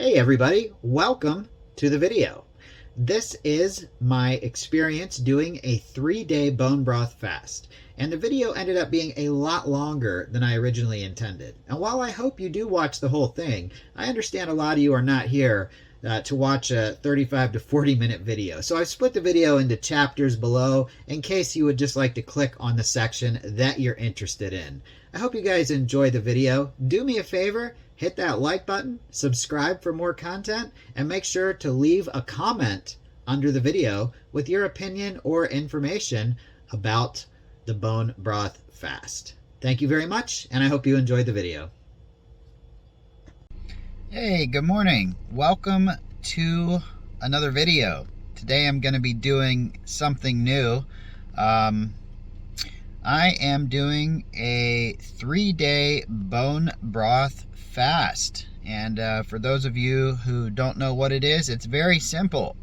Hey everybody, welcome to the video. This is my experience doing a 3-day bone broth fast, and the video ended up being a lot longer than I originally intended. And while I hope you do watch the whole thing, I understand a lot of you are not here to watch a 35 to 40 minute video. So I've split the video into chapters below in case you would just like to click on the section that you're interested in. I hope you guys enjoy the video. Do me a favor, hit that like button, subscribe for more content, and make sure to leave a comment under the video with your opinion or information about the bone broth fast. Thank you very much, and I hope you enjoyed the video. Hey, good morning. Welcome to another video. Today I'm going to be doing something new. I am doing a 3-day bone broth fast. And for those of you who don't know what it is, it's very simple.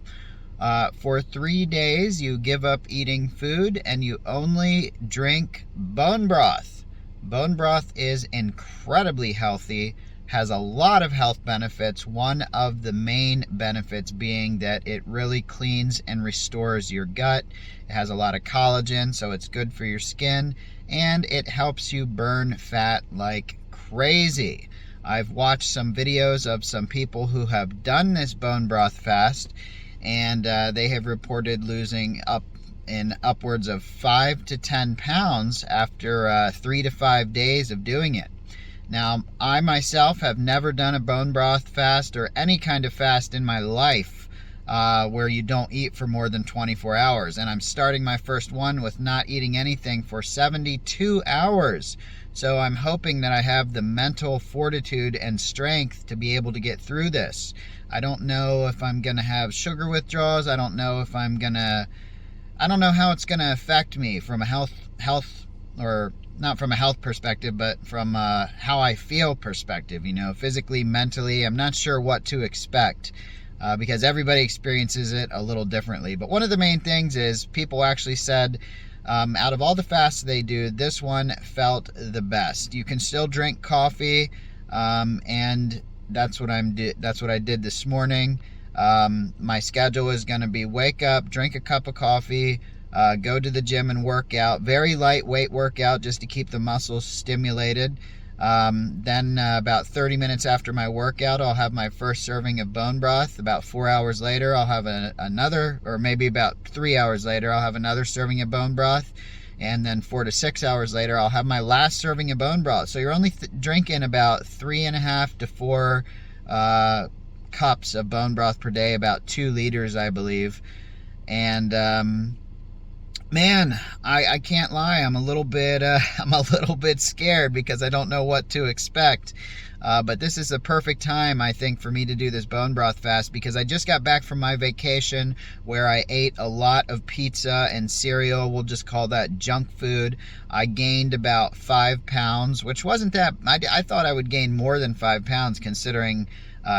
For 3 days, you give up eating food and you only drink bone broth. Bone broth is incredibly healthy, has a lot of health benefits. One of the main benefits being that it really cleans and restores your gut. It has a lot of collagen, so it's good for your skin, and it helps you burn fat like crazy. I've watched some videos of some people who have done this bone broth fast, and they have reported losing upwards of 5 to 10 pounds after 3 to 5 days of doing it. Now, I myself have never done a bone broth fast or any kind of fast in my life where you don't eat for more than 24 hours. And I'm starting my first one with not eating anything for 72 hours. So I'm hoping that I have the mental fortitude and strength to be able to get through this. I don't know if I'm going to have sugar withdrawals. I don't know if I don't know how it's going to affect me from a health or not from a health perspective, but from how I feel perspective, physically, mentally. I'm not sure what to expect because everybody experiences it a little differently. But one of the main things is people actually said out of all the fasts they do, this one felt the best. You can still drink coffee, and that's what I did this morning. My schedule is going to be wake up, drink a cup of coffee, go to the gym and work out. Very lightweight workout just to keep the muscles stimulated. Then about 30 minutes after my workout, I'll have my first serving of bone broth. About 4 hours later, I'll have another, or maybe about 3 hours later, I'll have another serving of bone broth. And then 4 to 6 hours later, I'll have my last serving of bone broth. So you're only drinking about 3.5 to 4 cups of bone broth per day, about 2 liters, I believe. And man, I can't lie. I'm a little bit scared because I don't know what to expect. But this is the perfect time, I think, for me to do this bone broth fast because I just got back from my vacation where I ate a lot of pizza and cereal. We'll just call that junk food. I gained about 5 pounds, which wasn't that. I thought I would gain more than 5 pounds considering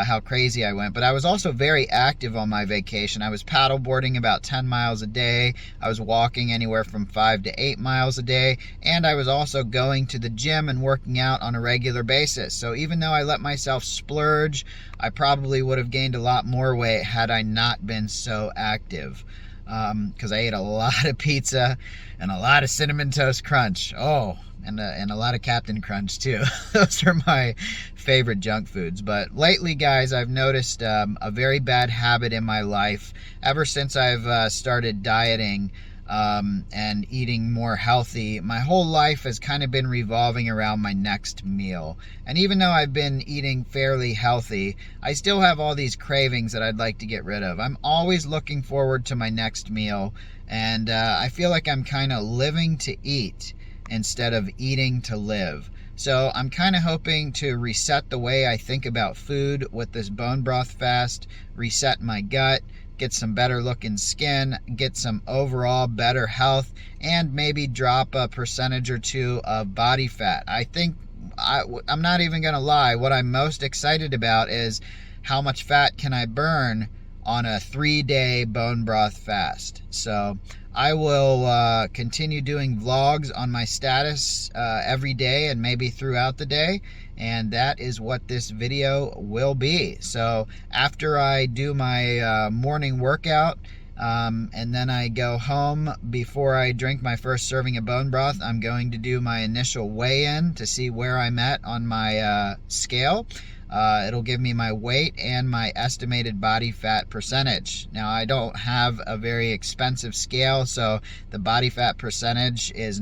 how crazy I went. But I was also very active on my vacation. I was paddleboarding about 10 miles a day. I was walking anywhere from 5 to 8 miles a day. And I was also going to the gym and working out on a regular basis. So even though I let myself splurge, I probably would have gained a lot more weight had I not been so active. Because I ate a lot of pizza and a lot of Cinnamon Toast Crunch. Oh, and a lot of Captain Crunch too. Those are my favorite junk foods. But lately, guys, I've noticed a very bad habit in my life. Ever since I've started dieting and eating more healthy, my whole life has kind of been revolving around my next meal. And even though I've been eating fairly healthy, I still have all these cravings that I'd like to get rid of. I'm always looking forward to my next meal, and I feel like I'm kind of living to eat instead of eating to live. So I'm kind of hoping to reset the way I think about food with this bone broth fast, reset my gut, get some better looking skin, get some overall better health, and maybe drop a percentage or 2 of body fat. I think, I'm not even going to lie, what I'm most excited about is how much fat can I burn on a 3-day bone broth fast. So I will continue doing vlogs on my status every day and maybe throughout the day, and that is what this video will be. So after I do my morning workout, and then I go home before I drink my first serving of bone broth, I'm going to do my initial weigh-in to see where I'm at on my scale. It'll give me my weight and my estimated body fat percentage. Now, I don't have a very expensive scale, so the body fat percentage is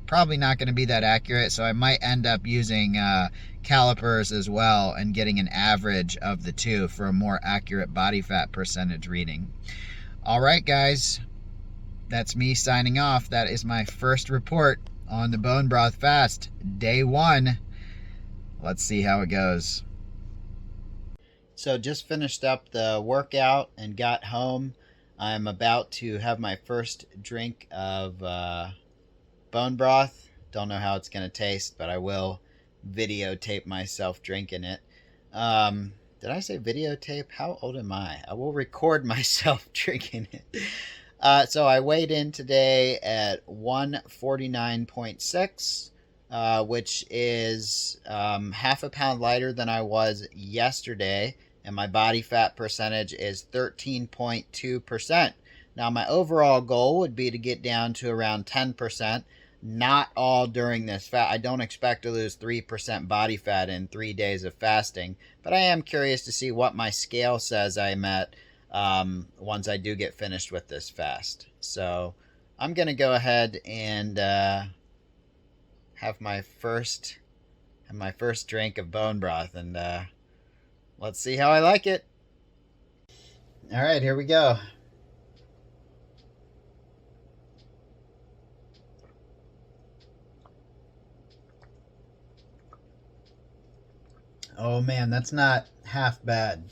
probably not going to be that accurate, so I might end up using calipers as well and getting an average of the two for a more accurate body fat percentage reading. All right, guys, that's me signing off. That is my first report on the bone broth fast, day 1. Let's see how it goes. So just finished up the workout and got home. I'm about to have my first drink of bone broth. Don't know how it's going to taste, but I will videotape myself drinking it. Did I say videotape? How old am I? I will record myself drinking it. So I weighed in today at 149.6. Which is half a pound lighter than I was yesterday, and my body fat percentage is 13.2%. Now, my overall goal would be to get down to around 10%, not all during this fast. I don't expect to lose 3% body fat in 3 days of fasting, but I am curious to see what my scale says I'm at once I do get finished with this fast. So I'm going to go ahead and have my first drink of bone broth, and let's see how I like it. All right, here we go. Oh man, that's not half bad.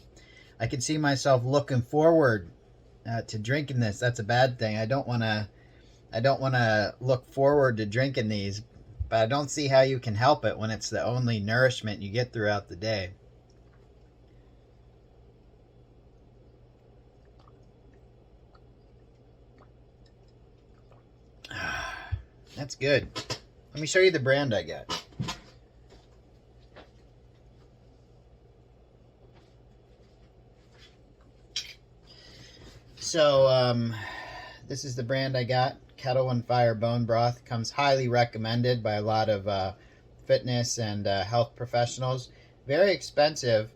I can see myself looking forward to drinking this. That's a bad thing. I don't want to look forward to drinking these, but I don't see how you can help it when it's the only nourishment you get throughout the day. That's good. Let me show you the brand I got. So, this is the brand I got. Kettle and Fire Bone Broth. Comes highly recommended by a lot of fitness and health professionals. Very expensive.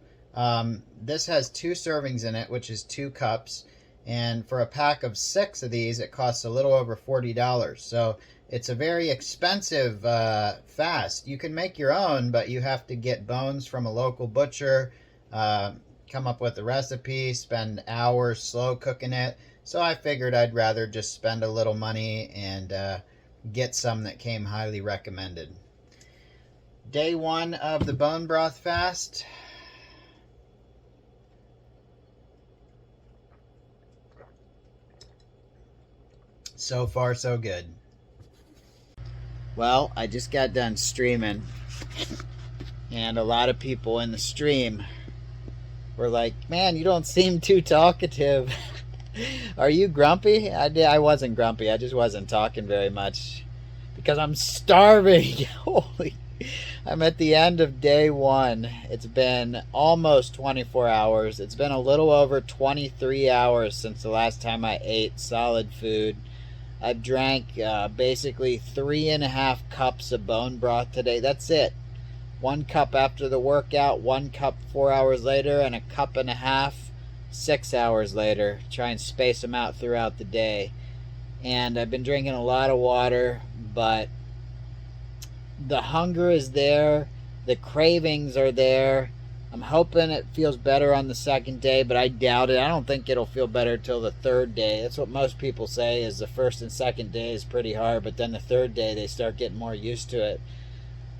This has 2 servings in it, which is 2 cups. And for a pack of 6 of these, it costs a little over $40. So it's a very expensive fast. You can make your own, but you have to get bones from a local butcher, come up with a recipe, spend hours slow cooking it. So I figured I'd rather just spend a little money and get some that came highly recommended. Day 1 of the bone broth fast. So far, so good. Well, I just got done streaming, and a lot of people in the stream were like, man, you don't seem too talkative. Are you grumpy? I wasn't grumpy. I just wasn't talking very much because I'm starving. Holy, I'm at the end of day 1. It's been almost 24 hours. It's been a little over 23 hours since the last time I ate solid food. I've drank basically 3.5 cups of bone broth today. That's it. 1 cup after the workout, 1 cup 4 hours later, and 1.5 cups 6 hours later. Try and space them out throughout the day. And I've been drinking a lot of water, but the hunger is there. The cravings are there. I'm hoping it feels better on the 2nd day, but I doubt it. I don't think it'll feel better till the 3rd day. That's what most people say, is the 1st and 2nd day is pretty hard, but then the 3rd day they start getting more used to it.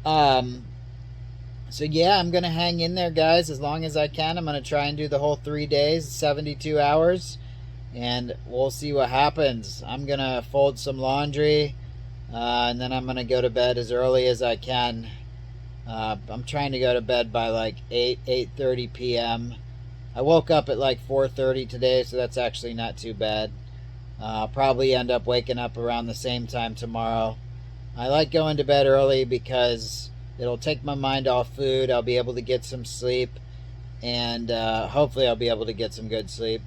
So yeah, I'm going to hang in there, guys, as long as I can. I'm going to try and do the whole 3 days, 72 hours, and we'll see what happens. I'm going to fold some laundry, and then I'm going to go to bed as early as I can. I'm trying to go to bed by like 8:30 p.m. I woke up at like 4:30 today, so that's actually not too bad. I'll probably end up waking up around the same time tomorrow. I like going to bed early because it'll take my mind off food. I'll be able to get some sleep, and hopefully I'll be able to get some good sleep.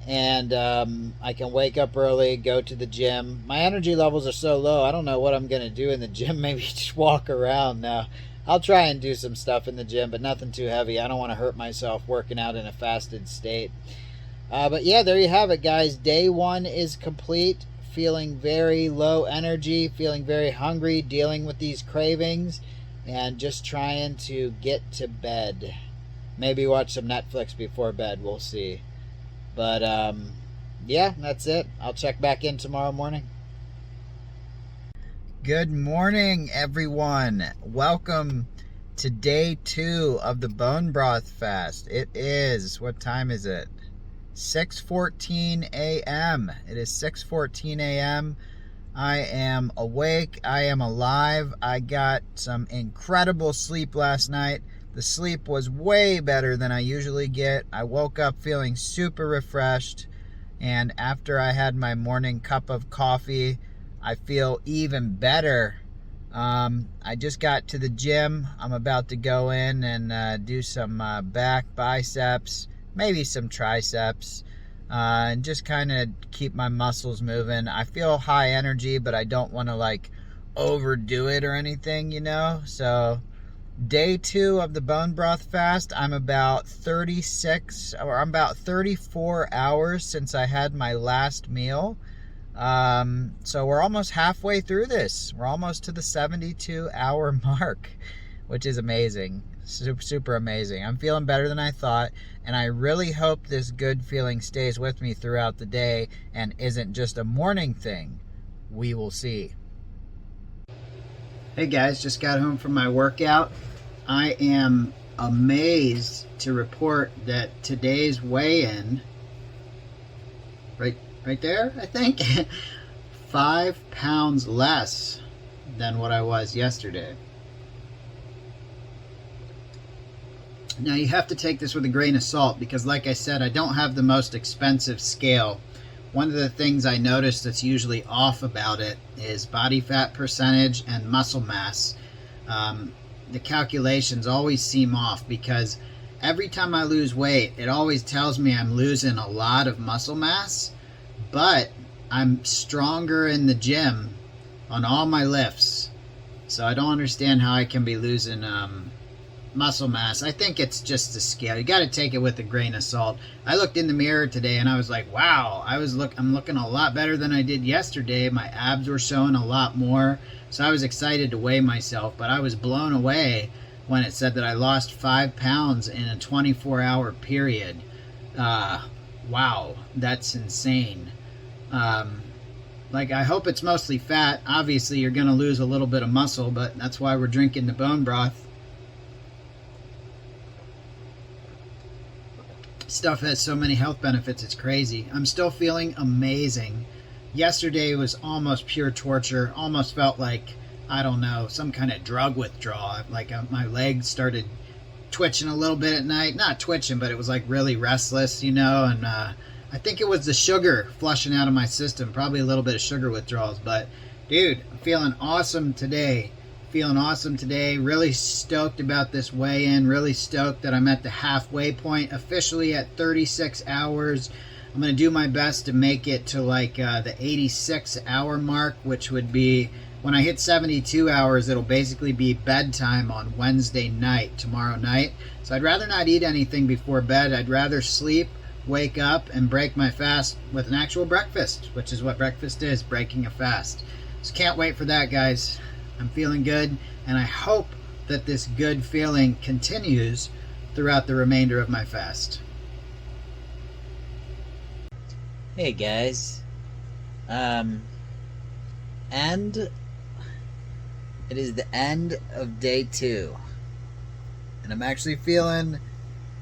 And I can wake up early, go to the gym. My energy levels are so low, I don't know what I'm going to do in the gym. Maybe just walk around now. I'll try and do some stuff in the gym, but nothing too heavy. I don't want to hurt myself working out in a fasted state. But yeah, there you have it, guys. Day 1 is complete. Feeling very low energy, feeling very hungry, dealing with these cravings, and just trying to get to bed. Maybe watch some Netflix before bed. We'll see. But yeah, that's it. I'll check back in tomorrow morning. Good morning, everyone. Welcome to day 2 of the bone broth fast. It is, what time is it? 6:14 a.m. It is 6:14 a.m. I am awake. I am alive. I got some incredible sleep last night. The sleep was way better than I usually get. I woke up feeling super refreshed. And after I had my morning cup of coffee, I feel even better. I just got to the gym. I'm about to go in and do some back, biceps, maybe some triceps, and just kind of keep my muscles moving. I feel high energy, but I don't want to like overdo it or anything, you know? So day 2 of the bone broth fast, I'm about 34 hours since I had my last meal. So we're almost halfway through this. We're almost to the 72-hour mark, which is amazing. Super amazing. I'm feeling better than I thought, and I really hope this good feeling stays with me throughout the day and isn't just a morning thing. We will see. Hey guys, just got home from my workout. I am amazed to report that today's weigh-in, right there, I think, 5 pounds less than what I was yesterday. Now you have to take this with a grain of salt because, like I said, I don't have the most expensive scale. One of the things I notice that's usually off about it is body fat percentage and muscle mass. The calculations always seem off because every time I lose weight, it always tells me I'm losing a lot of muscle mass, but I'm stronger in the gym on all my lifts. So I don't understand how I can be losing muscle mass. I think it's just the scale. You got to take it with a grain of salt. I looked in the mirror today and I was like, wow, I'm looking a lot better than I did yesterday. My abs were showing a lot more. So I was excited to weigh myself, but I was blown away when it said that I lost 5 pounds in a 24-hour period. Wow, that's insane. Like, I hope it's mostly fat. Obviously, you're going to lose a little bit of muscle, but that's why we're drinking the bone broth. Stuff has so many health benefits, it's crazy. I'm still feeling amazing. Yesterday was almost pure torture. Almost felt like, I don't know, some kind of drug withdrawal. Like my legs started twitching a little bit at night. Not twitching, but it was like really restless, you know. And I think it was the sugar flushing out of my system. Probably a little bit of sugar withdrawals. But dude, I'm feeling awesome today. Really stoked about this weigh-in. Really stoked that I'm at the halfway point, officially at 36 hours. I'm going to do my best to make it to like the 86-hour mark, which would be, when I hit 72 hours, it'll basically be bedtime on Wednesday night, tomorrow night. So I'd rather not eat anything before bed. I'd rather sleep, wake up, and break my fast with an actual breakfast, which is what breakfast is, breaking a fast. So can't wait for that, guys. I'm feeling good, and I hope that this good feeling continues throughout the remainder of my fast. Hey guys, and it is the end of day 2, and I'm actually feeling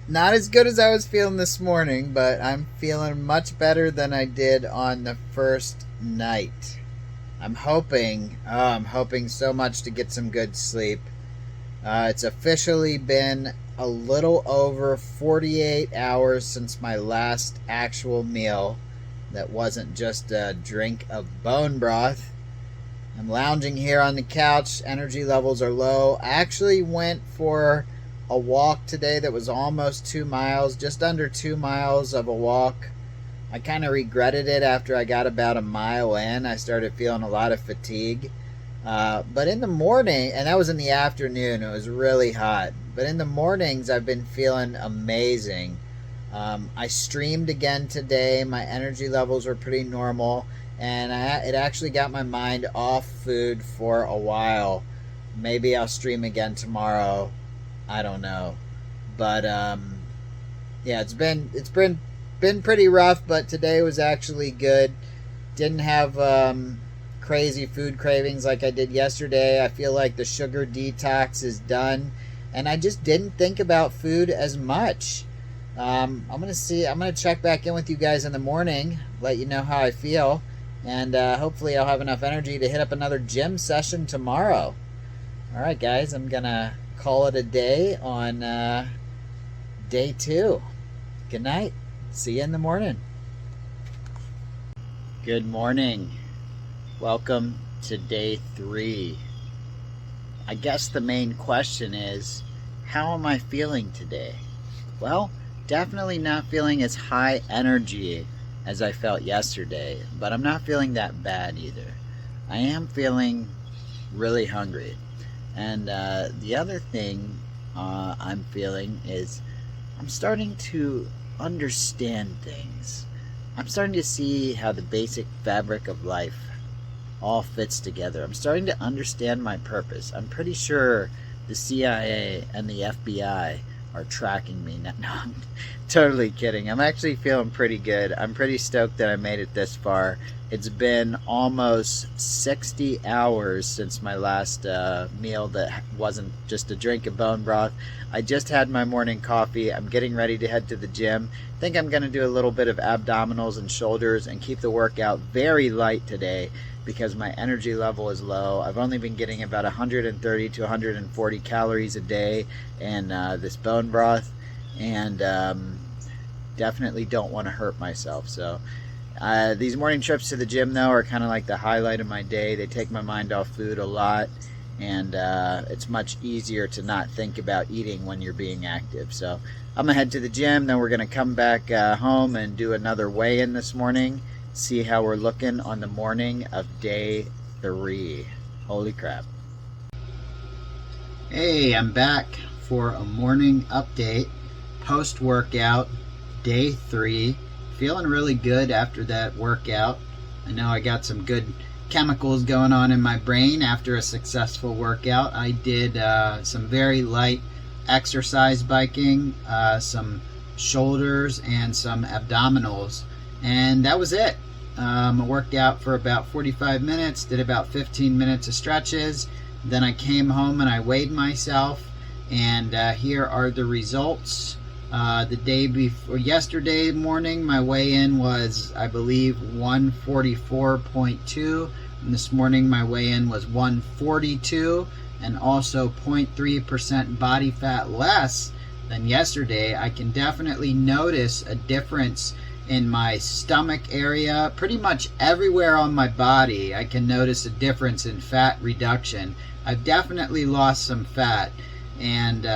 not as good as I was feeling this morning, but I'm feeling much better than I did on the first night. I'm hoping so much to get some good sleep. It's officially been a little over 48 hours since my last actual meal that wasn't just a drink of bone broth. I'm lounging here on the couch. Energy levels are low. I actually went for a walk today that was almost 2 miles, just under 2 miles of a walk. I kind of regretted it after I got about a mile in. I started feeling a lot of fatigue. But in the morning, and that was in the afternoon, it was really hot. But in the mornings, I've been feeling amazing. I streamed again today. My energy levels were pretty normal. And it actually got my mind off food for a while. Maybe I'll stream again tomorrow. I don't know. But yeah, it's been pretty rough, but today was actually good. Didn't have crazy food cravings like I did yesterday. I feel like the sugar detox is done, and I just didn't think about food as much. I'm gonna check back in with you guys in the morning, let you know how I feel, and hopefully I'll have enough energy to hit up another gym session tomorrow. All right, guys, I'm gonna call it a day on day 2. Good night. See you in the morning. Good morning. Welcome to day 3. I guess the main question is, how am I feeling today? Well, definitely not feeling as high energy as I felt yesterday, but I'm not feeling that bad either. I am feeling really hungry. And the other thing I'm feeling is I'm starting to understand things. I'm starting to see how the basic fabric of life all fits together. I'm starting to understand my purpose. I'm pretty sure the CIA and the FBI are tracking me. No, I'm totally kidding. I'm actually feeling pretty good. I'm pretty stoked that I made it this far. It's been almost 60 hours since my last meal that wasn't just a drink of bone broth. I just had my morning coffee. I'm getting ready to head to the gym. I think I'm going to do a little bit of abdominals and shoulders and keep the workout very light today because my energy level is low. I've only been getting about 130 to 140 calories a day in this bone broth, and definitely don't want to hurt myself. So these morning trips to the gym, though, are kind of like the highlight of my day. They take my mind off food a lot, and it's much easier to not think about eating when you're being active. So I'm gonna head to the gym, then we're gonna come back home and do another weigh-in this morning, see how we're looking on the morning of day 3. Holy crap. Hey, I'm back for a morning update, post-workout, day 3. Feeling really good after that workout. I know I got some good chemicals going on in my brain after a successful workout. I did some very light exercise biking, some shoulders and some abdominals, and that was it. I worked out for about 45 minutes, did about 15 minutes of stretches, then I came home and I weighed myself, and here are the results. The day before, yesterday morning, my weigh-in was, I believe, 144.2, and this morning my weigh-in was 142, and also 0.3% body fat less than yesterday. I can definitely notice a difference in my stomach area. Pretty much everywhere on my body I can notice a difference in fat reduction. I've definitely lost some fat, and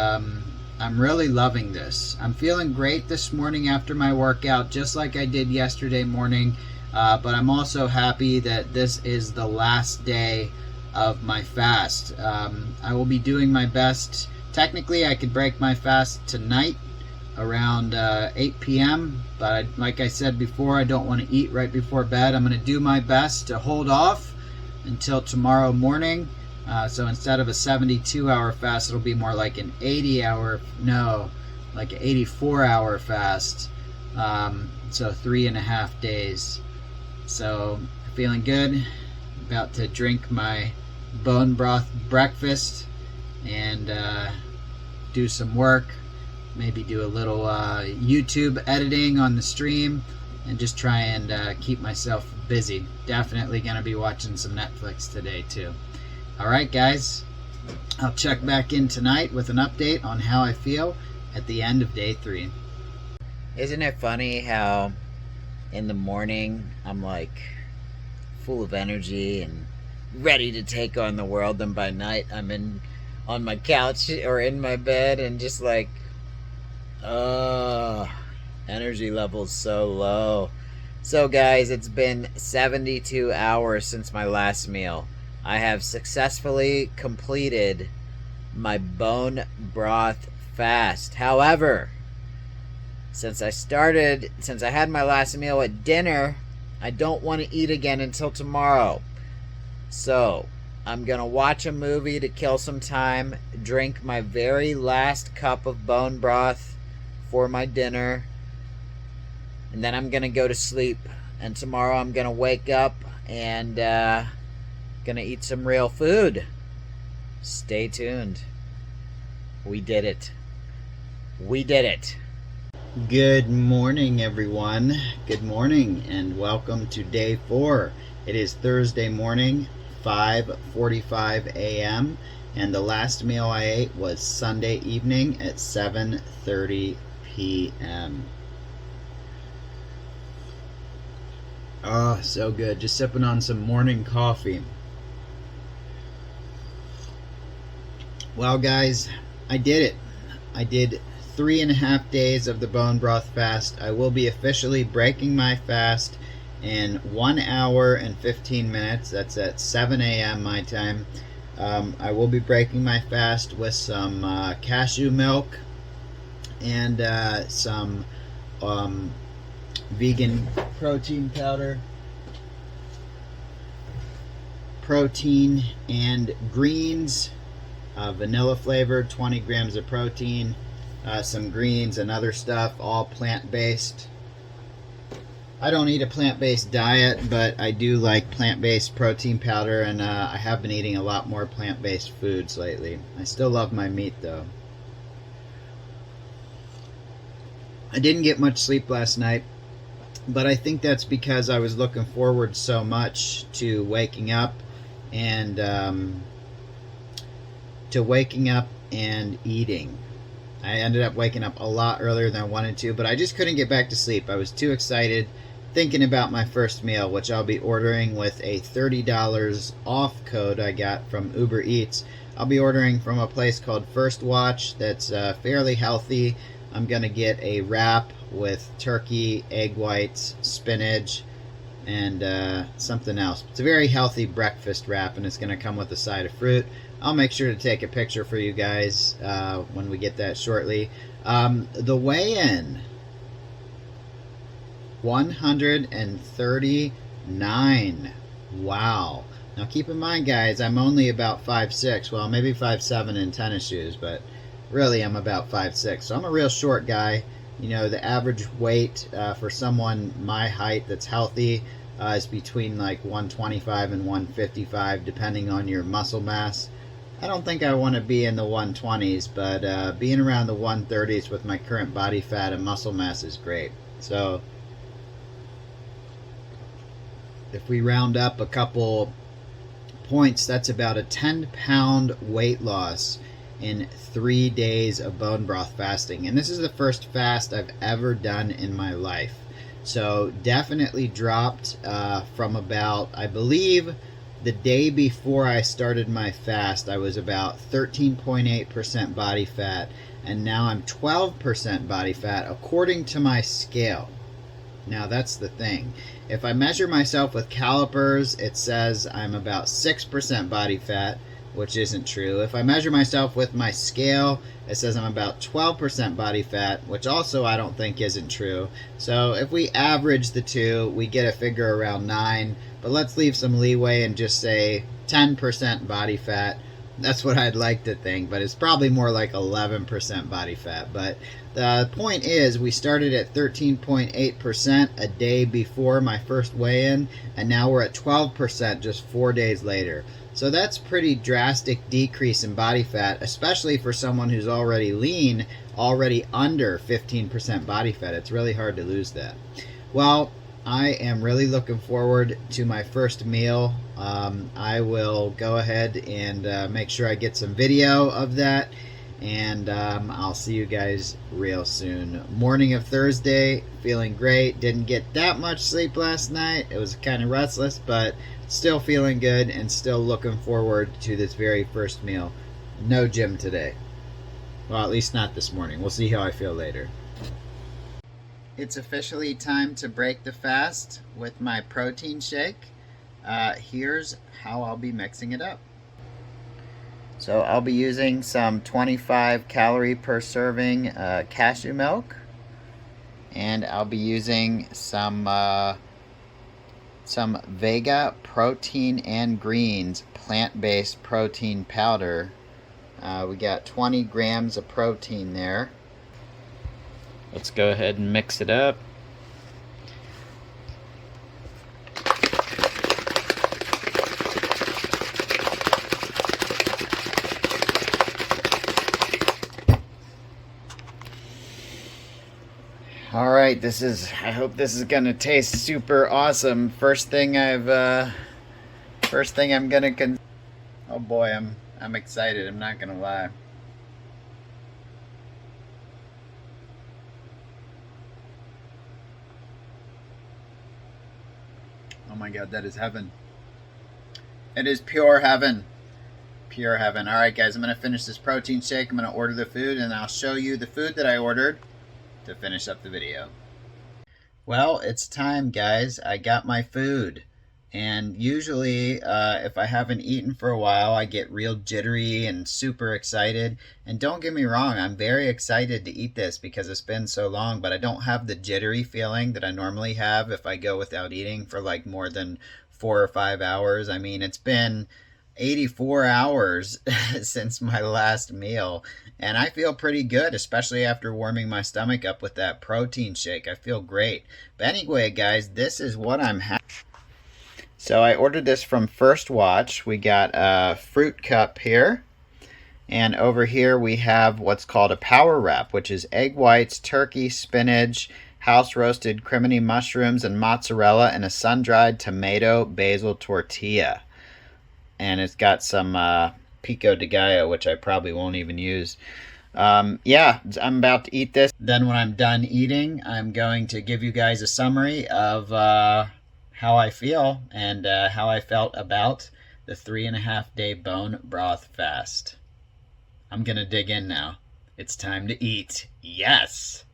I'm really loving this. I'm feeling great this morning after my workout, just like I did yesterday morning, but I'm also happy that this is the last day of my fast. I will be doing my best. Technically, I could break my fast tonight around 8 p.m., but like I said before, I don't want to eat right before bed. I'm going to do my best to hold off until tomorrow morning. So instead of a 72-hour fast, it'll be more like an 84-hour fast. So 3.5 days. So feeling good. About to drink my bone broth breakfast and do some work. Maybe do a little YouTube editing on the stream and just try and keep myself busy. Definitely going to be watching some Netflix today too. Alright guys, I'll check back in tonight with an update on how I feel. at the end of day 3. Isn't it funny how in the morning I'm like full of energy and ready to take on the world, and by night I'm on my couch or in my bed and just like, energy levels so low. So guys, it's been 72 hours since my last meal. I have successfully completed my bone broth fast. However, since I had my last meal at dinner, I don't want to eat again until tomorrow. So I'm gonna watch a movie to kill some time, drink my very last cup of bone broth for my dinner, and then I'm gonna go to sleep. And tomorrow I'm gonna wake up and gonna eat some real food. Stay tuned. We did it. We did it. Good morning, everyone. Good morning, and welcome to day 4. It is Thursday morning, 5:45 a.m., and the last meal I ate was Sunday evening at 7:30 p.m. Oh, so good. Just sipping on some morning coffee. Well, guys, I did it. I did 3.5 days of the bone broth fast. I will be officially breaking my fast in 1 hour and 15 minutes. That's at 7 a.m. my time. I will be breaking my fast with some cashew milk and some vegan protein powder, protein and greens, vanilla flavored, 20 grams of protein, some greens and other stuff, all plant-based. I don't eat a plant-based diet, but I do like plant-based protein powder, and I have been eating a lot more plant-based foods lately. I still love my meat, though. I didn't get much sleep last night, but I think that's because I was looking forward so much to waking up and eating. I ended up waking up a lot earlier than I wanted to, but I just couldn't get back to sleep. I was too excited thinking about my first meal, which I'll be ordering with a $30 off code I got from Uber Eats. I'll be ordering from a place called First Watch that's fairly healthy. I'm going to get a wrap with turkey, egg whites, spinach, and something else. It's a very healthy breakfast wrap, and it's going to come with a side of fruit. I'll make sure to take a picture for you guys when we get that shortly. The weigh-in, 139. Wow. Now keep in mind, guys, I'm only about 5'6". Well, maybe 5'7" in tennis shoes, but really I'm about 5'6". So I'm a real short guy. You know, the average weight for someone my height that's healthy is between like 125 and 155, depending on your muscle mass. I don't think I want to be in the 120s, but being around the 130s with my current body fat and muscle mass is great. So if we round up a couple points, that's about a 10-pound weight loss in 3 days of bone broth fasting. And this is the first fast I've ever done in my life. So definitely dropped from about, I believe, the day before I started my fast, I was about 13.8% body fat, and now I'm 12% body fat according to my scale. Now that's the thing. If I measure myself with calipers, it says I'm about 6% body fat, which isn't true. If I measure myself with my scale, it says I'm about 12% body fat, which also I don't think isn't true. So if we average the two, we get a figure around 9, but let's leave some leeway and just say 10% body fat. That's what I'd like to think, but it's probably more like 11% body fat. But the point is, we started at 13.8% a day before my first weigh-in, and now we're at 12% just 4 days later. So that's pretty drastic decrease in body fat, especially for someone who's already lean, already under 15% body fat. It's really hard to lose that. Well, I am really looking forward to my first meal. I will go ahead and make sure I get some video of that, and I'll see you guys real soon. Morning of Thursday, feeling great. Didn't get that much sleep last night. It was kind of restless, but still feeling good and still looking forward to this very first meal. No gym today. Well, at least not this morning. We'll see how I feel later. It's officially time to break the fast with my protein shake. Here's how I'll be mixing it up. So I'll be using some 25 calorie per serving cashew milk, and I'll be using some Vega Protein and Greens plant-based protein powder. We got 20 grams of protein there. Let's go ahead and mix it up. All right, I hope this is gonna taste super awesome. First thing I'm gonna oh boy, I'm excited, I'm not gonna lie. Oh my God, that is heaven. It is pure heaven. Pure heaven. All right, guys, I'm gonna finish this protein shake. I'm gonna order the food, and I'll show you the food that I ordered to finish up the video. Well, it's time, guys. I got my food. And usually, if I haven't eaten for a while, I get real jittery and super excited. And don't get me wrong, I'm very excited to eat this because it's been so long, but I don't have the jittery feeling that I normally have if I go without eating for like more than 4 or 5 hours. I mean, it's been 84 hours since my last meal, and I feel pretty good, especially after warming my stomach up with that protein shake. I feel great. But anyway, guys, this is what I'm having. So I ordered this from First Watch. We got a fruit cup here, and over here we have what's called a power wrap, which is egg whites, turkey, spinach, house roasted crimini mushrooms, and mozzarella, and a sun-dried tomato basil tortilla. And it's got some pico de gallo, which I probably won't even use. Yeah, I'm about to eat this. Then when I'm done eating, I'm going to give you guys a summary of how I feel and how I felt about the 3.5 day bone broth fast. I'm gonna dig in now. It's time to eat. Yes!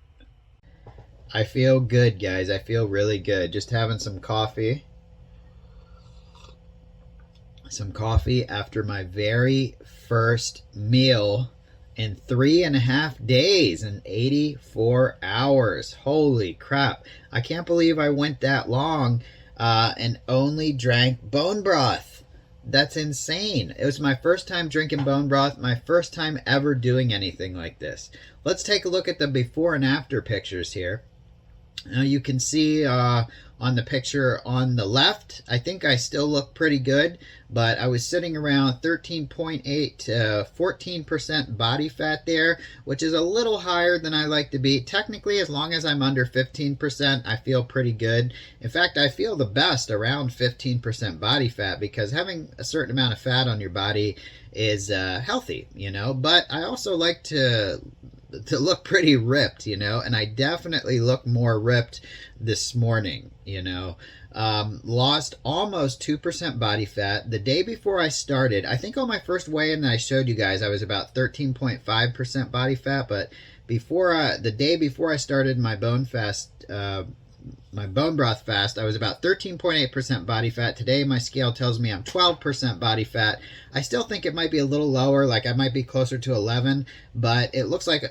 I feel good, guys. I feel really good. Just having some coffee. Some coffee after my very first meal in 3.5 days and 84 hours. Holy crap. I can't believe I went that long and only drank bone broth. That's insane. It was my first time drinking bone broth, my first time ever doing anything like this. Let's take a look at the before and after pictures here. Now you can see on the picture on the left, I think I still look pretty good, but I was sitting around 13.8 to 14% body fat there, which is a little higher than I like to be. Technically, as long as I'm under 15%, I feel pretty good. In fact, I feel the best around 15% body fat because having a certain amount of fat on your body is healthy, you know, but I also like to look pretty ripped, you know, and I definitely look more ripped this morning, you know. Lost almost 2% body fat. The day before I started, I think on my first weigh-in I showed you guys I was about 13.5% body fat, but the day before I started my bone broth fast, I was about 13.8% body fat. Today my scale tells me I'm 12% body fat. I still think it might be a little lower, like I might be closer to 11, but it looks like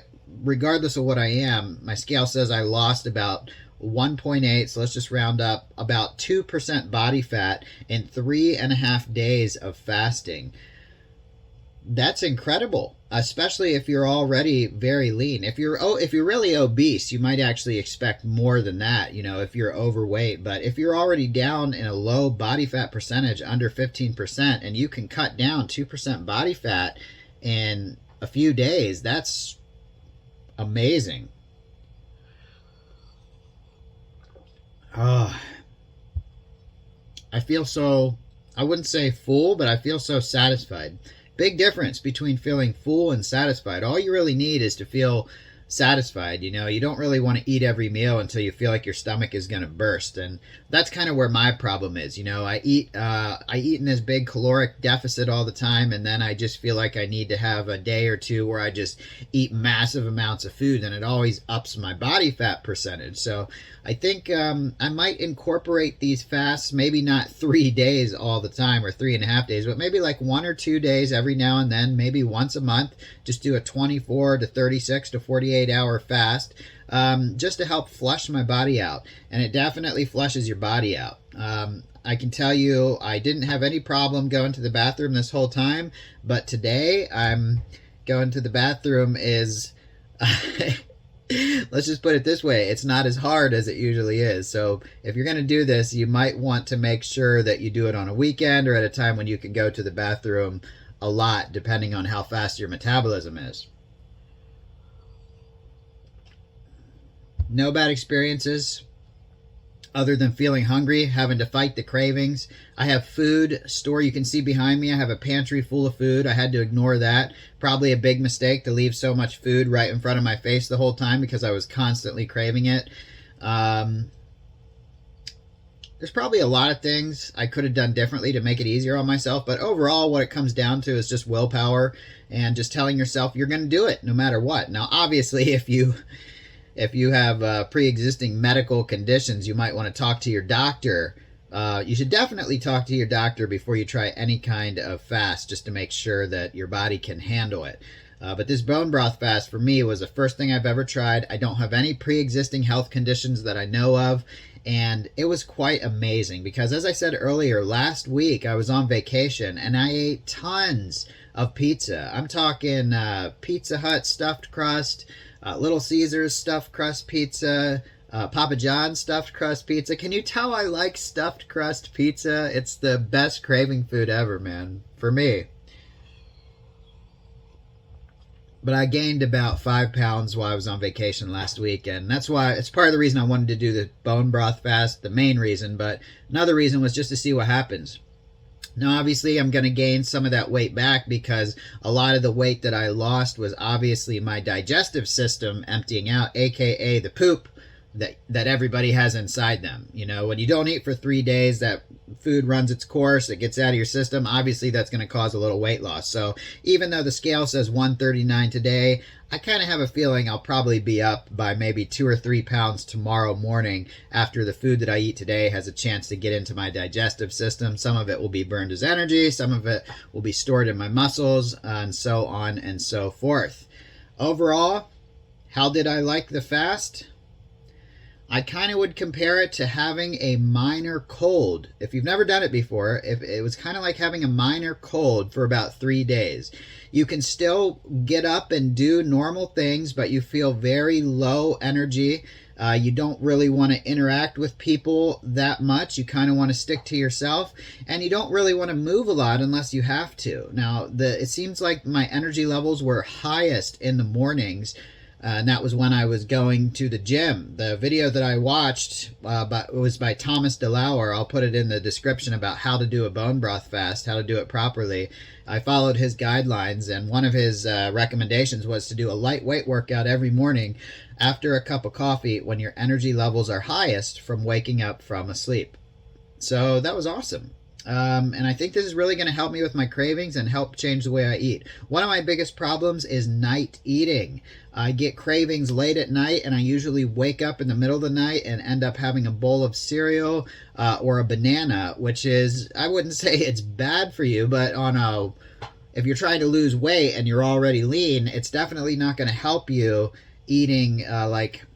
regardless of what I am, my scale says I lost about 1.8, so let's just round up, about 2% body fat in 3.5 days of fasting. That's incredible, especially if you're already very lean. If you're really obese, you might actually expect more than that, you know, if you're overweight. But if you're already down in a low body fat percentage, under 15%, and you can cut down 2% body fat in a few days, that's amazing. Oh, I feel so, I wouldn't say full, but I feel so satisfied. Big difference between feeling full and satisfied. All you really need is to feel satisfied. You know, you don't really want to eat every meal until you feel like your stomach is going to burst, and that's kind of where my problem is. You know, I eat in this big caloric deficit all the time, and then I just feel like I need to have a day or two where I just eat massive amounts of food, and it always ups my body fat percentage. So I think I might incorporate these fasts, maybe not 3 days all the time or 3.5 days, but maybe like 1 or 2 days every now and then, maybe once a month. Just do a 24 to 36 to 48 hour fast, just to help flush my body out. And it definitely flushes your body out. I can tell you I didn't have any problem going to the bathroom this whole time, but today I'm going to the bathroom is let's just put it this way, it's not as hard as it usually is. So if you're going to do this, you might want to make sure that you do it on a weekend or at a time when you can go to the bathroom a lot, depending on how fast your metabolism is. No bad experiences other than feeling hungry, having to fight the cravings. I have food store. You can see behind me, I have a pantry full of food. I had to ignore that. Probably a big mistake to leave so much food right in front of my face the whole time because I was constantly craving it. There's probably a lot of things I could have done differently to make it easier on myself, but overall what it comes down to is just willpower and just telling yourself you're going to do it no matter what. Now, obviously, if you have pre-existing medical conditions, you might want to talk to your doctor. You should definitely talk to your doctor before you try any kind of fast, just to make sure that your body can handle it. But this bone broth fast for me was the first thing I've ever tried. I don't have any pre-existing health conditions that I know of, and it was quite amazing because, as I said earlier, last week I was on vacation and I ate tons of pizza. I'm talking Pizza Hut stuffed crust, Little Caesars stuffed crust pizza, Papa John's stuffed crust pizza. Can you tell I like stuffed crust pizza? It's the best craving food ever, man, for me. But I gained about 5 pounds while I was on vacation last week, and that's why it's part of the reason I wanted to do the bone broth fast, the main reason, but another reason was just to see what happens. Now, obviously, I'm going to gain some of that weight back because a lot of the weight that I lost was obviously my digestive system emptying out, aka the poop that everybody has inside them. You know, when you don't eat for 3 days, that food runs its course, it gets out of your system. Obviously, that's going to cause a little weight loss. So even though the scale says 139 today, I kind of have a feeling I'll probably be up by maybe 2 or 3 pounds tomorrow morning after the food that I eat today has a chance to get into my digestive system. Some of it will be burned as energy, some of it will be stored in my muscles, and so on and so forth. Overall, how did I like the fast? I kind of would compare it to having a minor cold. If you've never done it before, if it was kind of like having a minor cold for about 3 days. You can still get up and do normal things, but you feel very low energy. You don't really want to interact with people that much. You kind of want to stick to yourself, and you don't really want to move a lot unless you have to. Now, it seems like my energy levels were highest in the mornings, and that was when I was going to the gym. The video that I watched was by Thomas DeLauer. I'll put it in the description about how to do a bone broth fast, how to do it properly. I followed his guidelines, and one of his recommendations was to do a lightweight workout every morning after a cup of coffee when your energy levels are highest from waking up from a sleep. So that was awesome. And I think this is really going to help me with my cravings and help change the way I eat. One of my biggest problems is night eating. I get cravings late at night, and I usually wake up in the middle of the night and end up having a bowl of cereal or a banana, which is, I wouldn't say it's bad for you, but if you're trying to lose weight and you're already lean, it's definitely not going to help you eating like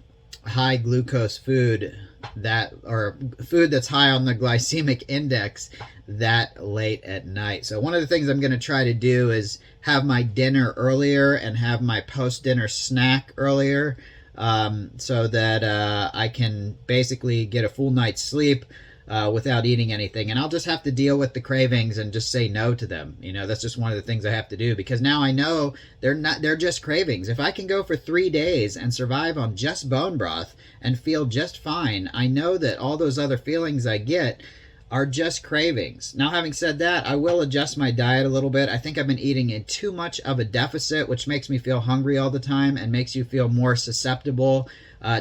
high glucose food or food that's high on the glycemic index that late at night. So one of the things I'm going to try to do is have my dinner earlier and have my post-dinner snack earlier, so that I can basically get a full night's sleep without eating anything. And I'll just have to deal with the cravings and just say no to them. You know, that's just one of the things I have to do, because now I know they're just cravings. If I can go for 3 days and survive on just bone broth and feel just fine, I know that all those other feelings I get are just cravings. Now, having said that, I will adjust my diet a little bit. I think I've been eating in too much of a deficit, which makes me feel hungry all the time and makes you feel more susceptible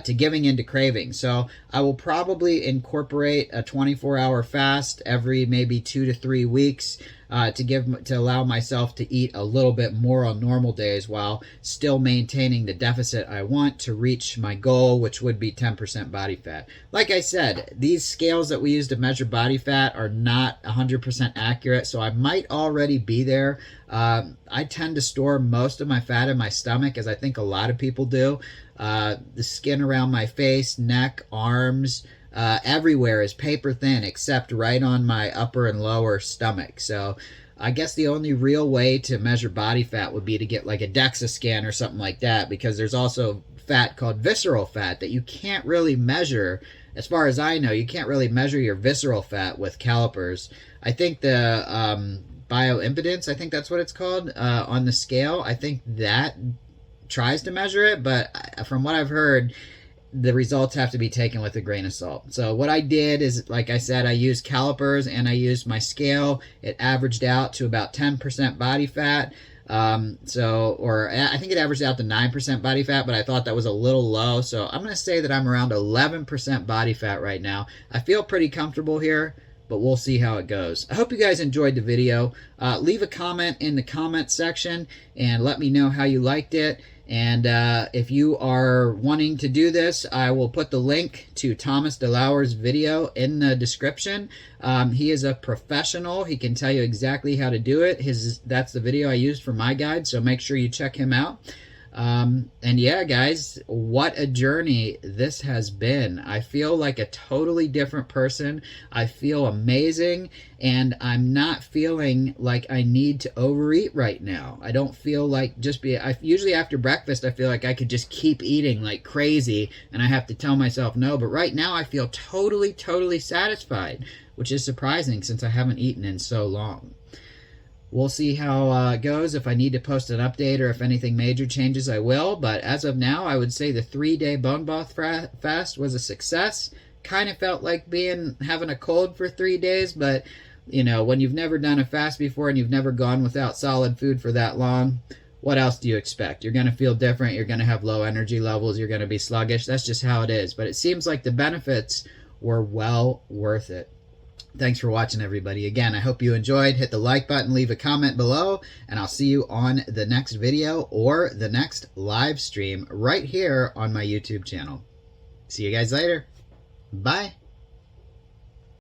to giving into cravings. So I will probably incorporate a 24-hour fast every maybe 2 to 3 weeks to allow myself to eat a little bit more on normal days while still maintaining the deficit I want to reach my goal, which would be 10% body fat. Like I said, these scales that we use to measure body fat are not 100% accurate, so I might already be there. I tend to store most of my fat in my stomach, as I think a lot of people do. The skin around my face, neck, arms, everywhere is paper thin except right on my upper and lower stomach. So I guess the only real way to measure body fat would be to get like a DEXA scan or something like that, because there's also fat called visceral fat that you can't really measure. As far as I know, you can't really measure your visceral fat with calipers. I think the bioimpedance, I think that's what it's called, on the scale, I think that tries to measure it, but from what I've heard, the results have to be taken with a grain of salt. So what I did is, like I said, I used calipers and I used my scale. It averaged out to about 10% body fat. Or I think it averaged out to 9% body fat, but I thought that was a little low. So I'm going to say that I'm around 11% body fat right now. I feel pretty comfortable here, but we'll see how it goes. I hope you guys enjoyed the video. Leave a comment in the comment section and let me know how you liked it. And if you are wanting to do this, I will put the link to Thomas DeLauer's video in the description. He is a professional. He can tell you exactly how to do it. That's the video I used for my guide, so make sure you check him out. And yeah, guys, what a journey this has been. I feel like a totally different person. I feel amazing, and I'm not feeling like I need to overeat right now. I don't feel like usually after breakfast, I feel like I could just keep eating like crazy, and I have to tell myself no. But right now, I feel totally, totally satisfied, which is surprising since I haven't eaten in so long. We'll see how it goes. If I need to post an update or if anything major changes, I will. But as of now, I would say the 3-day bone broth fast was a success. Kind of felt like having a cold for 3 days, but you know, when you've never done a fast before and you've never gone without solid food for that long, what else do you expect? You're going to feel different. You're going to have low energy levels. You're going to be sluggish. That's just how it is. But it seems like the benefits were well worth it. Thanks for watching, everybody. Again, I hope you enjoyed. Hit the like button, leave a comment below, and I'll see you on the next video or the next live stream right here on my YouTube channel. See you guys later. Bye.